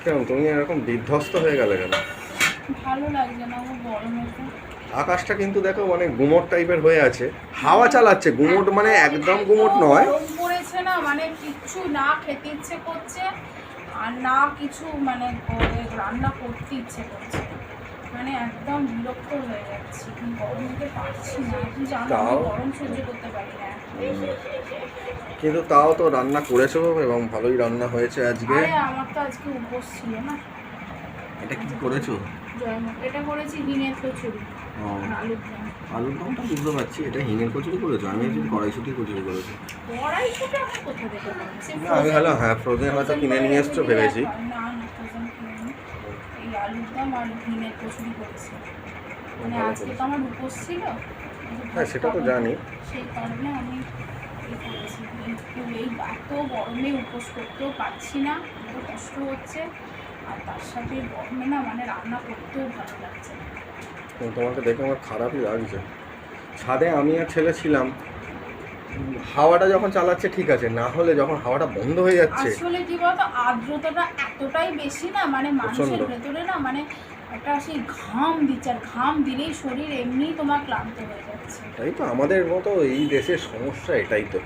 কেন তুমি এরকম বিধ্বস্ত হয়ে গেলে কেন? ভালো লাগছে না, ও গরমে তো। আকাশটা কিন্তু দেখো অনেক গুমোট টাইপের হয়ে আছে, হাওয়া চালাচ্ছে, গুমোট মানে একদম গুমোট নয়। গরম পড়েছে না, মানে কিচ্ছু না খেতে ইচ্ছে করছে আর না কিছু মানে রান্না করতে ইচ্ছে করছে, মানে একদম বিরক্ত হয়ে যাচ্ছি। গরমে পারছি না, কি জানো আমি গরম সহ্য করতে পারি না। কিন্তু তাও তো রান্না করেছো এবং ভালোই রান্না হয়েছে আজকে। আরে আমার তো আজকে উপোস ছিল না। এটা কি করেছো? এটা করেছি হিঙের কচুরি, আলুর দম। আলুর দমটা বুঝতে পারছি, এটা হিঙের কচুরি করেছো? আমি একদিন কড়াইশুঁটি কচুরি করেছি। কড়াইশুঁটি আমি কোথা থেকে করেছি? আমি ভালো, হ্যাঁ ফ্রোজেন হয়তো কিনে নিয়ে এসছো ভেবেছি। না না, ফ্রোজেন কিনে এই আলুর দম আর হিঙের কচুরি করেছি। মানে আজকে তো আমার উপোস ছিল। হ্যাঁ সেটা তো জানি। সেই কারণে আমি করেছি। এই এত গরমে উপোস করতেও পারছি না, এত কষ্ট হচ্ছে। আর তার সাথে গরমে না মানে রান্না করতেও ভালো লাগছে না। তোমাকে দেখে আমার খারাপই লাগছে। ছাদে আমি আর ছেলে ছিলাম, হাওয়াটা যখন চালাচ্ছে ঠিক আছে, না হলে যখন হাওয়াটা বন্ধ হয়ে যাচ্ছে। আসলে কি বলতো, আর্দ্রতাটা এতটাই বেশি না, মানে মানুষের ভেতরে না মানে একটা সেই ঘাম দিচ্ছে, আর ঘাম দিলেই শরীর এমনিই তোমার ক্লান্ত হয়ে যাচ্ছে। তাই তো আমাদের মতো এই দেশের সমস্যা, এটাই তো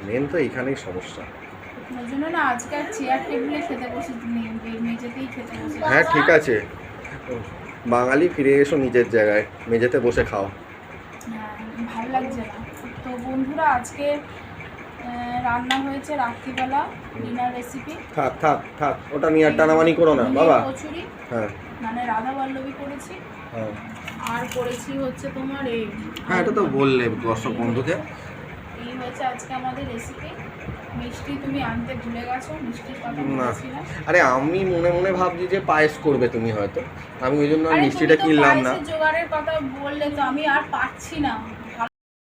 মেন, তো এইখানেই সমস্যা। ওই জন্য না আজকে আর চেয়ার টেবিলে খেতে বসে মেঝেতেই খেতে বসে। হ্যাঁ ঠিক আছে, বাঙালি ফিরে এসো নিজের জায়গায়, মেঝেতে বসে খাও। হ্যাঁ ভালো লাগছে না তো। বন্ধুরা আজকে রান্না হয়েছে রাত্রিবেলা ডিনার রেসিপি। থাক থাক থাক, ওটা নিয়ে আর টানামানি করো না বাবা। কচুরি, হ্যাঁ মানে রাধা বল্লভী করেছি। হ্যাঁ আর করেছি হচ্ছে তোমার এই, হ্যাঁ এটা তো বললে দর্শক বন্ধুকে। এই হচ্ছে আজকে আমাদের রেসিপি। মিষ্টি তুমি আনতে ভুলে গেছো, মিষ্টির কথা বলেছিলাম। আরে আমি মনে মনে ভাবছি যে পায়েস করবে তুমি হয়তো, আমি ওই জন্য মিষ্টিটা কিনলাম না। জোগাড়ের কথা বললে তো আমি আর পাচ্ছি না,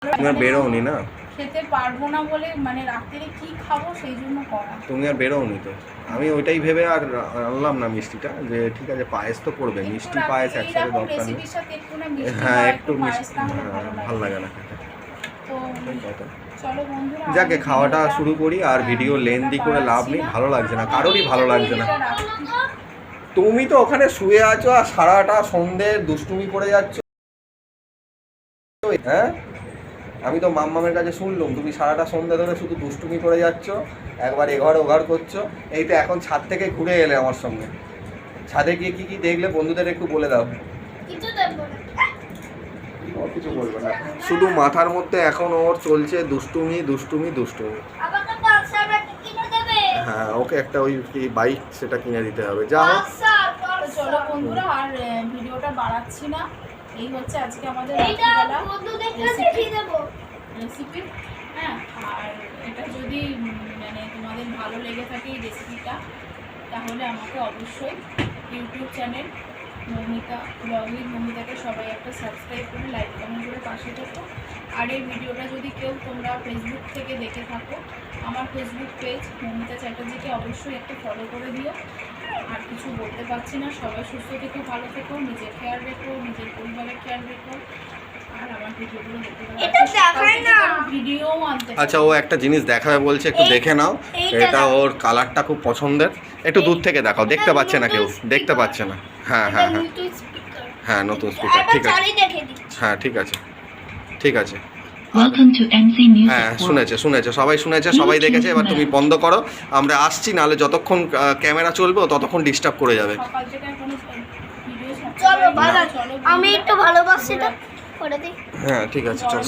তুমি আর বেরোওনি না, খেতে পারবো না বলে, মানে রাত্রে কি খাবো সেই জন্য করা। তুমি আর বেরোওনি তো, আমি ওইটাই ভেবে আর আনলাম না মিষ্টিটা, যে ঠিক আছে পায়েস তো করবে, মিষ্টি পায়েস একসাথে দরকার নেই। হ্যাঁ একটু মিষ্টি ভালো লাগে না খেতে। তো চলো বন্ধুরা যাকে খাওয়াটা শুরু করি, আর ভিডিও লেন্দি করে লাভ নেই, ভালো লাগছে না, কারোরই ভালো লাগছে না। তুমি তো ওখানে শুয়ে আছো আর সারাটা সন্ধে দুষ্টুমি করে যাচ্ছ। হ্যাঁ আমি তো মাম্মামের কাছে শুনলাম তুমি সারাটা সন্ধ্যা ধরে শুধু দুষ্টুমি করে যাচ্ছ, একবার এঘর ওঘর করছো। এই তো এখন ছাদ থেকে ঘুরে এলে আমার সঙ্গে, ছাদে গিয়ে কি কি দেখলে বন্ধুদের একটু বলে দাও। কিছু বলবে না, শুধু মাথার মধ্যে এখন ওর চলছে দুষ্টুমি দুষ্টুমি দুষ্টুমি। হ্যাঁ ওকে একটা ওই বাইক সেটা কিনে দিতে হবে। যা হোক চলো বন্ধুরা আর ভিডিওটা বাড়াচ্ছি না। এই হচ্ছে আজকে আমাদের রেসিপি। হ্যাঁ আর এটা যদি মানে তোমাদের ভালো লেগে থাকে এই রেসিপিটা, তাহলে আমাকে অবশ্যই ইউটিউব চ্যানেল মৌমিতা ব্লগিং মৌমিতাকে সবাই একটা সাবস্ক্রাইব করে লাইক কমেন্ট করে পাশে থাকো। আর এই ভিডিওটা যদি কেউ তোমরা ফেসবুক থেকে দেখে থাকো, আমার ফেসবুক পেজ মৌমিতা চ্যাটার্জিকে অবশ্যই একটা ফলো করে দিও। আর কিছু বলতে পারছি না, সবাই সুস্থ থেকো, ভালো থেকো, নিজের খেয়াল রেখো, নিজের পরিবারের খেয়াল রেখো। আর আমার ভিডিওগুলো দেখতে আচ্ছা ও একটা জিনিস দেখাবে বলছে, একটু দেখে নাও। এটা ওর কালারটা খুব পছন্দের, একটু দূর থেকে দেখাও, দেখতে পাচ্ছে না কেউ, দেখতে পাচ্ছে না। হ্যাঁ হ্যাঁ হ্যাঁ হ্যাঁ নতুন স্পিকার, ঠিক আছে হ্যাঁ ঠিক আছে ঠিক আছে। হ্যাঁ শুনেছে শুনেছে, সবাই শুনেছে, সবাই দেখেছে। এবার তুমি বন্ধ করো, আমরা আসছি, নাহলে যতক্ষণ ক্যামেরা চলবে ততক্ষণ ডিস্টার্ব করে যাবে। চলো আমি একটু ভালোবাসি করে দিই। হ্যাঁ ঠিক আছে চলো।